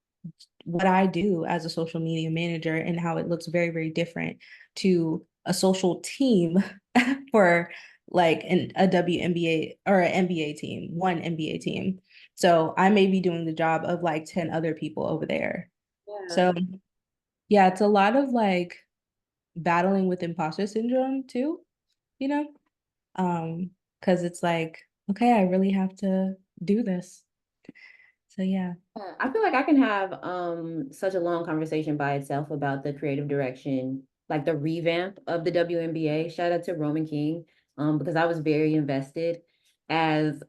what I do as a social media manager and how it looks very, very different to a social team for like a WNBA or an NBA team, one NBA team. So I may be doing the job of like 10 other people over there. Yeah. So yeah, it's a lot of like battling with imposter syndrome too, you know? Because it's like, okay, I really have to do this. So yeah. I feel like I can have such a long conversation by itself about the creative direction, like the revamp of the WNBA. Shout out to Roman King, because I was very invested. As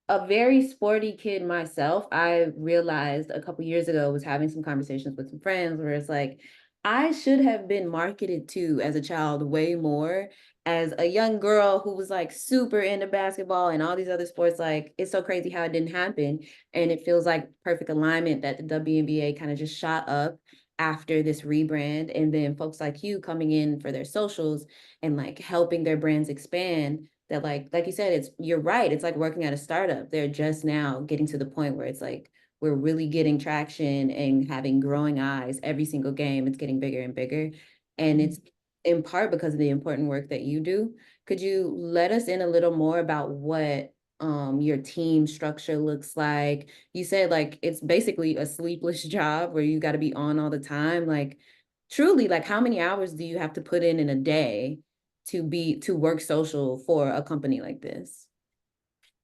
a very sporty kid myself, I realized a couple years ago, was having some conversations with some friends where it's like, I should have been marketed to as a child way more. As a young girl who was like super into basketball and all these other sports, like it's so crazy how it didn't happen. And it feels like perfect alignment that the WNBA kind of just shot up after this rebrand. And then folks like you coming in for their socials and like helping their brands expand, that like you said, you're right, it's like working at a startup. They're just now getting to the point where it's like we're really getting traction and having growing eyes every single game. It's getting bigger and bigger, and it's in part because of the important work that you do. Could you let us in a little more about what your team structure looks like? You said like it's basically a sleepless job where you got to be on all the time. Like truly, like how many hours do you have to put in a day to work social for a company like this?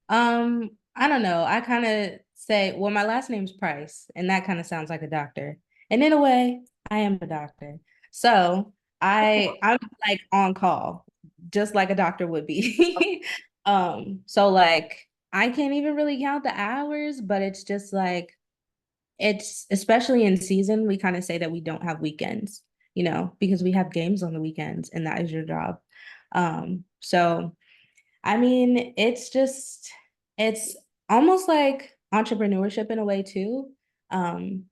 I don't know. I kind of say, well, my last name's Price, and that kind of sounds like a doctor. And in a way, I am a doctor. So I'm like on call, just like a doctor would be. So like I can't even really count the hours, but it's just like it's especially in season, we kind of say that we don't have weekends, because we have games on the weekends and that is your job. So I mean, it's almost like entrepreneurship in a way too,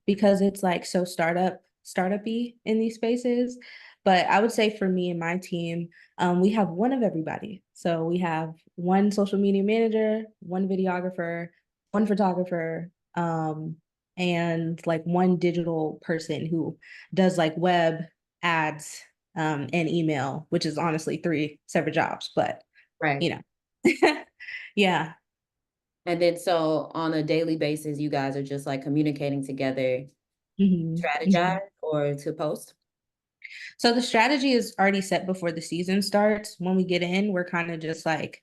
because it's like so startup-y in these spaces. But I would say for me and my team, we have one of everybody. So we have one social media manager, one videographer, one photographer, and like one digital person who does like web ads, and email, which is honestly three separate jobs, but Right. you know. Yeah. And then so on a daily basis, you guys are just like communicating together, Mhm. strategize or to post? So the strategy is already set before the season starts. When we get in, we're kind of just like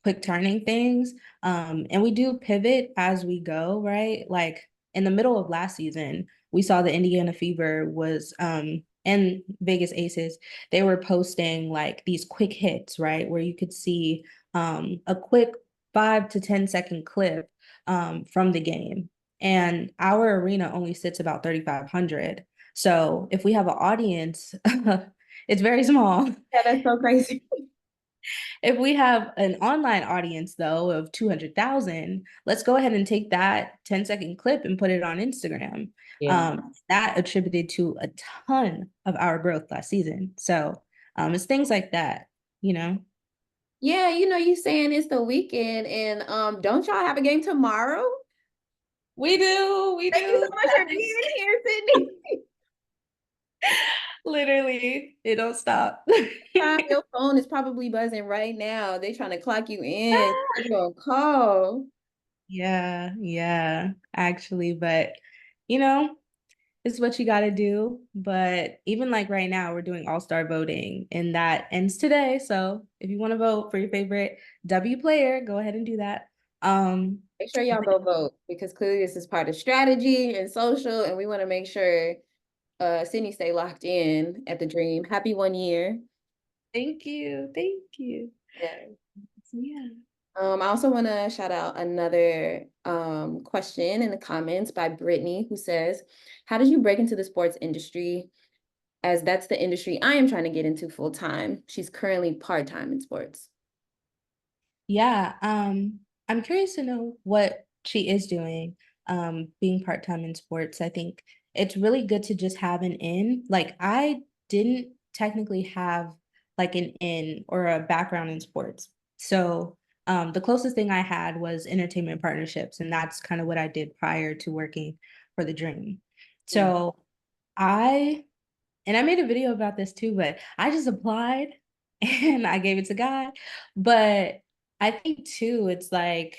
quick turning things. And we do pivot as we go, right? Like in the middle of last season, we saw the Indiana Fever was and Vegas Aces, they were posting like these quick hits, right? Where you could see a quick 5 to 10 second clip from the game. And our arena only sits about 3,500. So if we have an audience, it's very small. Yeah, that's so crazy. If we have an online audience, though, of 200,000, let's go ahead and take that 10-second clip and put it on Instagram. Yeah. That attributed to a ton of our growth last season. So it's things like that, you know? Yeah, you saying it's the weekend and don't y'all have a game tomorrow? We do, we Thank you do. so much for being here, Sydney. Literally, it don't stop. Your phone is probably buzzing right now. They trying to clock you in. You're on call. Yeah, yeah, actually, but you know, it's what you got to do. But even like right now, we're doing all-star voting and that ends today. So if you want to vote for your favorite W player, go ahead and do that. Make sure y'all But go vote because clearly this is part of strategy and social, and we want to make sure Sydney stay locked in at the dream. Happy 1 year. thank you. Thank you. Yeah. So, yeah. I also want to shout out another question in the comments by Brittany, who says, how did you break into the sports industry? As that's the industry I am trying to get into full time. She's currently part-time in sports. Yeah, I'm curious to know what she is doing, being part-time in sports. I think it's really good to just have an in. Like I didn't technically have like an in or a background in sports. So the closest thing I had was entertainment partnerships, and that's kind of what I did prior to working for the Dream. Mm. So I and I made a video about this too, but I just applied and I gave it to God. But I think too, it's like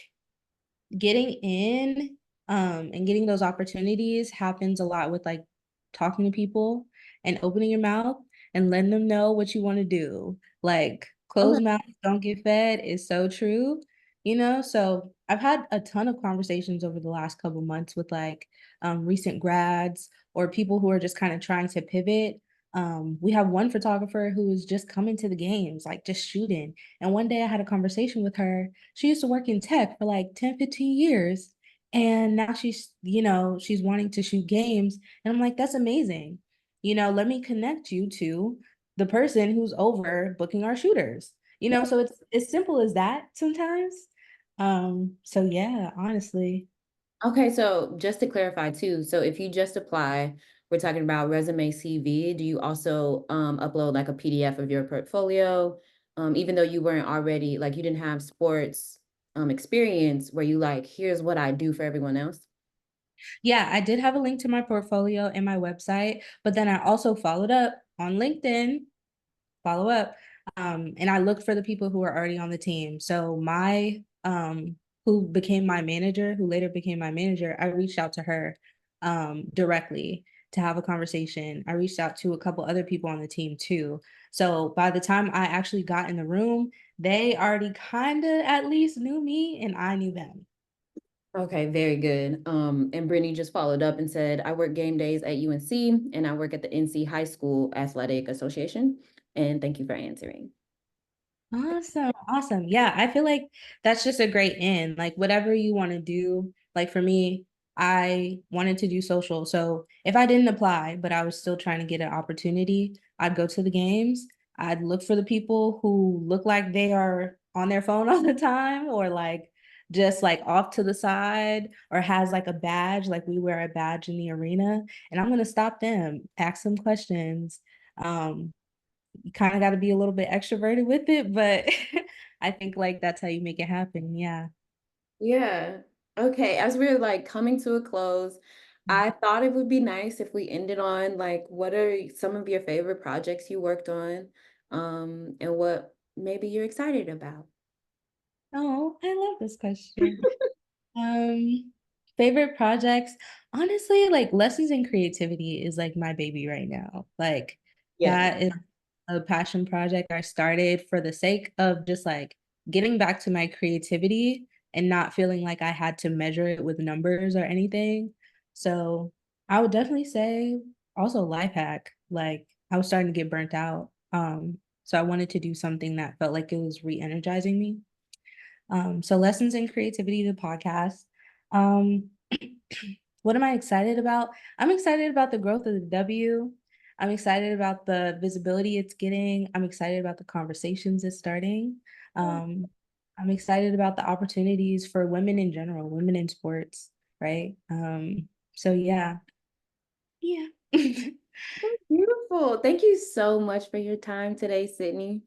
getting in and getting those opportunities happens a lot with like talking to people and opening your mouth and letting them know what you want to do. Like Okay. closed mouths don't get fed is so true. So I've had a ton of conversations over the last couple months with like recent grads or people who are just kind of trying to pivot. We have one photographer who is just coming to the games, like just shooting. And one day I had a conversation with her. She used to work in tech for like 10, 15 years. And now she's wanting to shoot games. And I'm like, that's amazing. Let me connect you to the person who's over booking our shooters. So it's as simple as that sometimes. So yeah, honestly. Okay, so just to clarify too, so if you just apply, we're talking about resume CV, do you also upload like a PDF of your portfolio? Even though you weren't already like you didn't have sports experience where you like, here's what I do for everyone else? Yeah, I did have a link to my portfolio and my website, but then I also followed up on LinkedIn, follow up. And I looked for the people who are already on the team. So my who became my manager, who later became my manager, I reached out to her directly to have a conversation. I reached out to a couple other people on the team too. So by the time I actually got in the room, they already kind of at least knew me and I knew them. Okay, very good. And Brittany just followed up and said, I work game days at UNC and I work at the NC High School Athletic Association. And thank you for answering. Awesome. Awesome. Yeah, I feel like that's just a great end. Like whatever you want to do, like for me, I wanted to do social. So if I didn't apply, but I was still trying to get an opportunity, I'd go to the games. I'd look for the people who look like they are on their phone all the time or like just like off to the side or has like a badge, like we wear a badge in the arena. And I'm gonna stop them, ask them questions. You kind of got to be a little bit extroverted with it, but I think like that's how you make it happen. Yeah. Yeah. Okay. As we're like coming to a close, I thought it would be nice if we ended on like what are some of your favorite projects you worked on, and what maybe you're excited about. Oh, I love this question. Um, Favorite projects, honestly, like lessons in creativity is like my baby right now. Like Yeah. that is a passion project I started for the sake of just like getting back to my creativity and not feeling like I had to measure it with numbers or anything. So I would definitely say also life hack. Like I was starting to get burnt out. So I wanted to do something that felt like it was re-energizing me. So Lessons in Creativity, the podcast. Um, what am I excited about? I'm excited about the growth of the W. I'm excited about the visibility it's getting. I'm excited about the conversations it's starting. Um, I'm excited about the opportunities for women in general, women in sports, right? So yeah, yeah. Beautiful. Thank you so much for your time today, Sydney.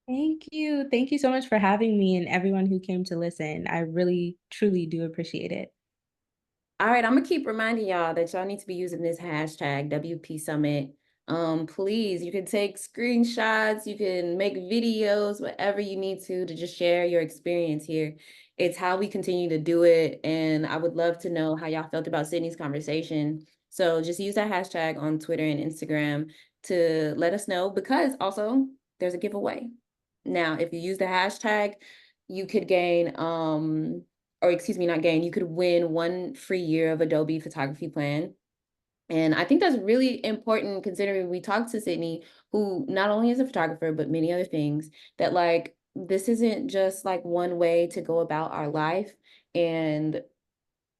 Thank you. Thank you so much for having me and everyone who came to listen. I really, truly do appreciate it. All right, I'm gonna keep reminding y'all that y'all need to be using this hashtag WP Summit. Please, you can take screenshots, you can make videos, whatever you need to just share your experience here. It's how we continue to do it, and I would love to know how y'all felt about Sydney's conversation. So just use that hashtag on Twitter and Instagram to let us know because also there's a giveaway. Now, if you use the hashtag, you could gain or excuse me, not gain, you could win 1 free year of Adobe photography plan. And I think that's really important considering we talked to Sydney, who not only is a photographer, but many other things, that like this isn't just like one way to go about our life. And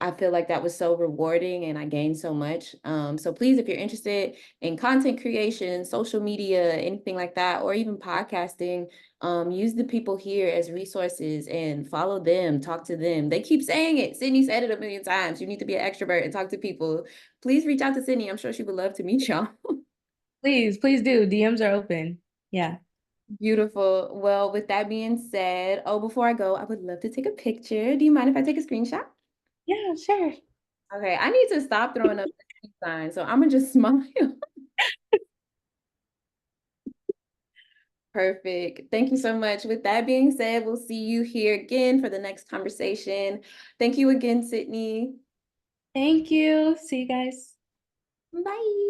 I feel like that was so rewarding and I gained so much. So please, if you're interested in content creation, social media, anything like that, or even podcasting, use the people here as resources and follow them, talk to them. They keep saying it. Sydney said it a million times. You need to be an extrovert and talk to people. Please reach out to Sydney. I'm sure she would love to meet y'all. Please, please do. DMs are open. Yeah. Beautiful. Well, with that being said, oh, before I go, I would love to take a picture. Do you mind if I take a screenshot? Yeah, sure. Okay, I need to stop throwing up the peace sign, so I'm gonna just smile. Perfect. Thank you so much. With that being said, we'll see you here again for the next conversation. Thank you again, Sydney. Thank you. See you guys. Bye.